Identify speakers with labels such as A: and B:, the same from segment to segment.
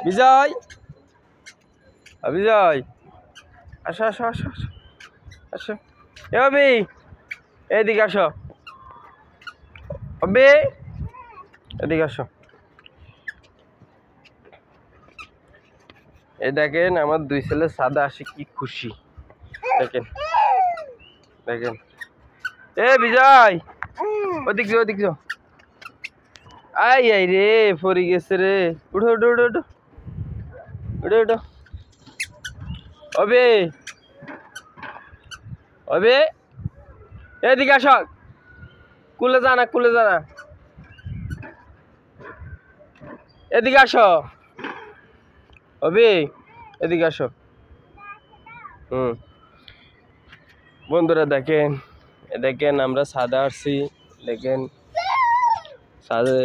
A: বিজয় বিজয় আসো আসো আসো আসো আসো এ অবি এদিকে আসো অবি এদিকে আসো। এই দেখেন আমার দুই ছেলে সাদা আসে কি খুশি দেখেন দেখেন। এ বিজয় ওদিক যাও ওদিক যাও। আই আই রে পড়ে গেছে রে। উঠো উঠো উঠো উঠো উঠো উঠো। অবে অবে এদিকে আসো কুলে জানা কুলে জানা এদিকে আসো অবে এদিকে আসো। বন্ধুরা দেখেন দেখেন আমরা সাদা আসছি দেখেন সাদা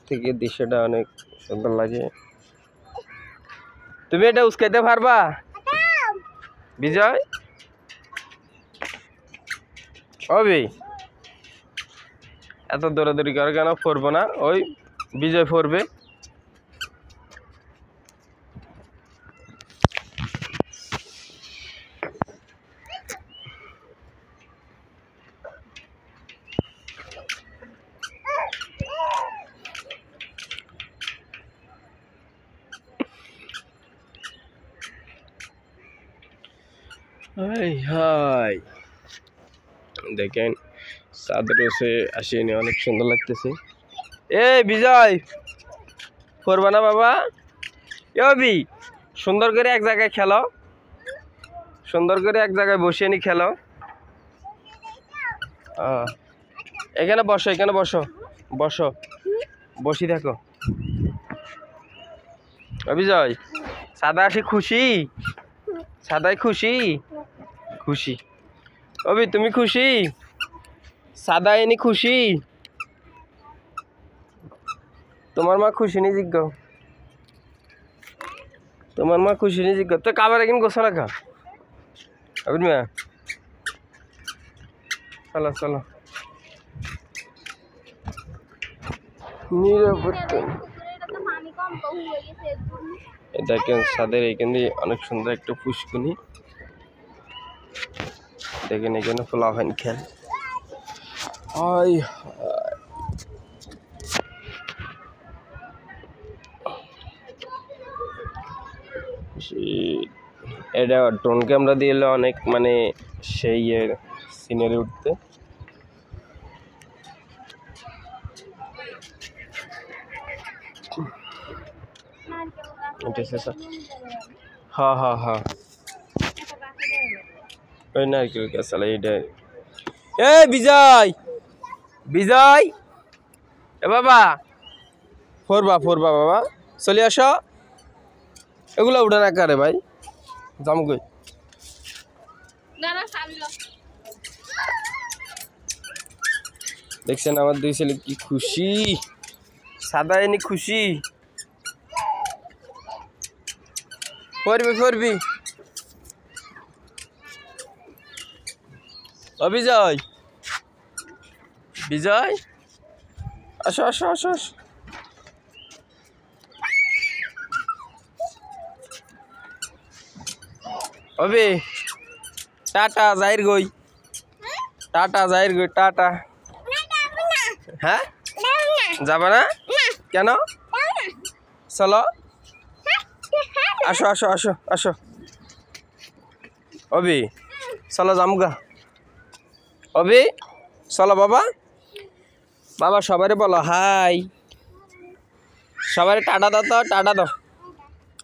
A: থেকে দৃশ্যটা অনেক সুন্দর লাগে। তুমি এটা উস্কাইতে পারবা বিজয় অবি এত দৌড়াদৌড়ি করে কেন পড়বো না ওই বিজয় পড়বে। হাই দেখেন চাঁদের রসে আসেনি অনেক সুন্দর লাগতেছে। এ বিজয় করবা না বাবা এবি সুন্দর করে এক জায়গায় খেলো সুন্দর করে এক জায়গায় বসে নি খেলো। এখানে বসো এখানে বসো বসো বসি থাকো। বিজয় সাদা আসি খুশি সাদাই খুশি খুশি অবি তুমি খুশি সাদা এনি খুশি তোমার মা খুশি নি জিজ্ঞ তোমার মা খুশি নি জিজ্ঞ তো কাবার একদিন গোসা রাখা আবির মিয়া চলো চলো নিরাপত্তা দেখেন সাদের এখানে অনেক সুন্দর একটা পুষ্কুনি দেখেন এখানে ফ্লাওয়ার খেল এটা ড্রোন ক্যামেরা দিয়ে অনেক মানে সেই সিনারি উঠতে হ্যাঁ হ্যাঁ হ্যাঁ ওই নারকেল গাছ এটা। এ বিজয় বিজয় এ বাবা ফোরবা ফোরবা বাবা চলে আসো এগুলো উঠে না কারে ভাই যাম কই। দেখছেন আমার দুই ছেলে কি খুশি সাদা এনে খুশি পড়বি পড়বি বিজয় বিজয় আসো আসো আসো আসো। অবি টাটা যাইর গই টাটা যাইর গই টাটা। হ্যাঁ যাবা না কেন চলো আসো আসো আসো আসো অবি চলো যামগা অবি চলো বাবা বাবা সবারে বলো হাই সবারে টাটা দাও তো টাটা দাও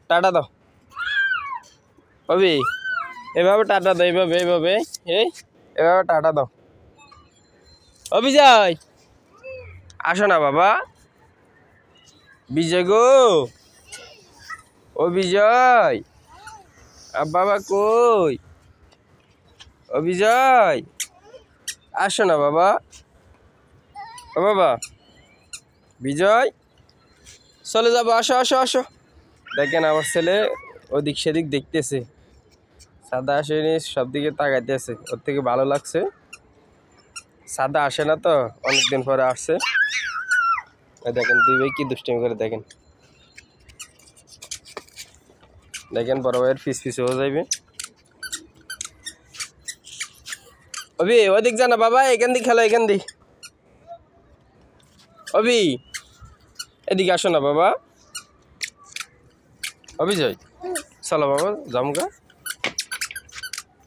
A: টাটা দাও অবি এভাবে টাটা দাও এইভাবে এইভাবে এভাবে টাটা দাও। অবিজয় আসো না বাবা বিজয় গো ও বিজয় বাবা কই ও বিজয় আসো না বাবা ও বাবা বিজয় চলে যাবো আসো আসো আসো। দেখেন আমার ছেলে ওদিক সেদিক দেখতেছে সাদা আসেনি সব দিকে তাকাইতেছে ওর থেকে ভালো লাগছে সাদা আসে না তো অনেকদিন পরে আসছে। দেখেন দুই ভাই কি দুষ্টামি করে দেখেন। দেখেন বড় ভাইয়ের পিস হয়ে যাইবে। অভি ওদিক জানা বাবা, এখান দিয়ে খেলো, এখান দিয়ে। অভি এদিকে আসো না বাবা। অভিজয় চলো বাবা জামুকা।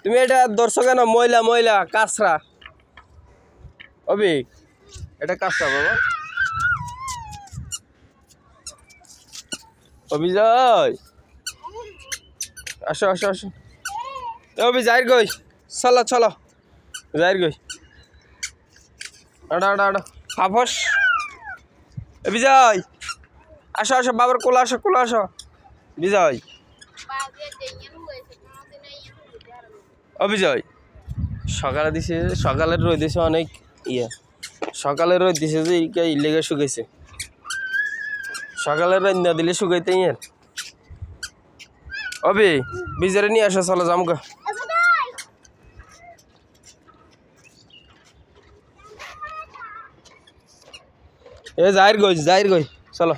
A: তুমি এটা ধরছো কেন? ময়লা ময়লা কাঁচরা। অভি এটা কাঁচরা বাবা। অভিজয় আসো আসো আসো। অভি যাইর গই, চলো চলো যাইর গই। আডা আডা আডা ফাফস। বিজয় আসো আসো বাবার কোলা আসো, কোলা আসো বিজয়। অভিজয় সকালে দিছে, সকালের রোদ দিছে অনেক ইয়ে, সকালের রোদ দিছে যে লেগে শুকাইছে। সকালের রোদ না দিলে শুকাইতে ইয়ের। অভি বিজয়রে নিয়ে আসো, চলো জামুকা। এ যাইর গই চলো।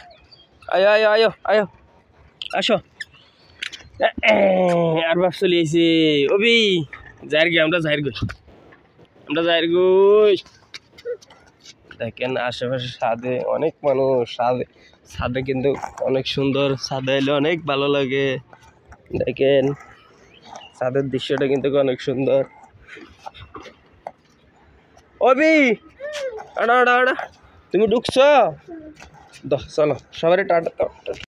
A: আয়ো আয়ো আয়ো আয়ো আসো। আর বাপ চলে আইছে। অভি যাইর গে, আমরা যাইর গই। দেখেন আশেপাশে ছাদে অনেক মানুষ, ছাদে কিন্তু অনেক সুন্দর, ছাদে এলে অনেক ভালো লাগে। দেখেন ছাদের দৃশ্যটা কিন্তু অনেক সুন্দর। অভি আড়া আড়া আড়া তুমি ঢুকছো? চলো সবাই টাটা।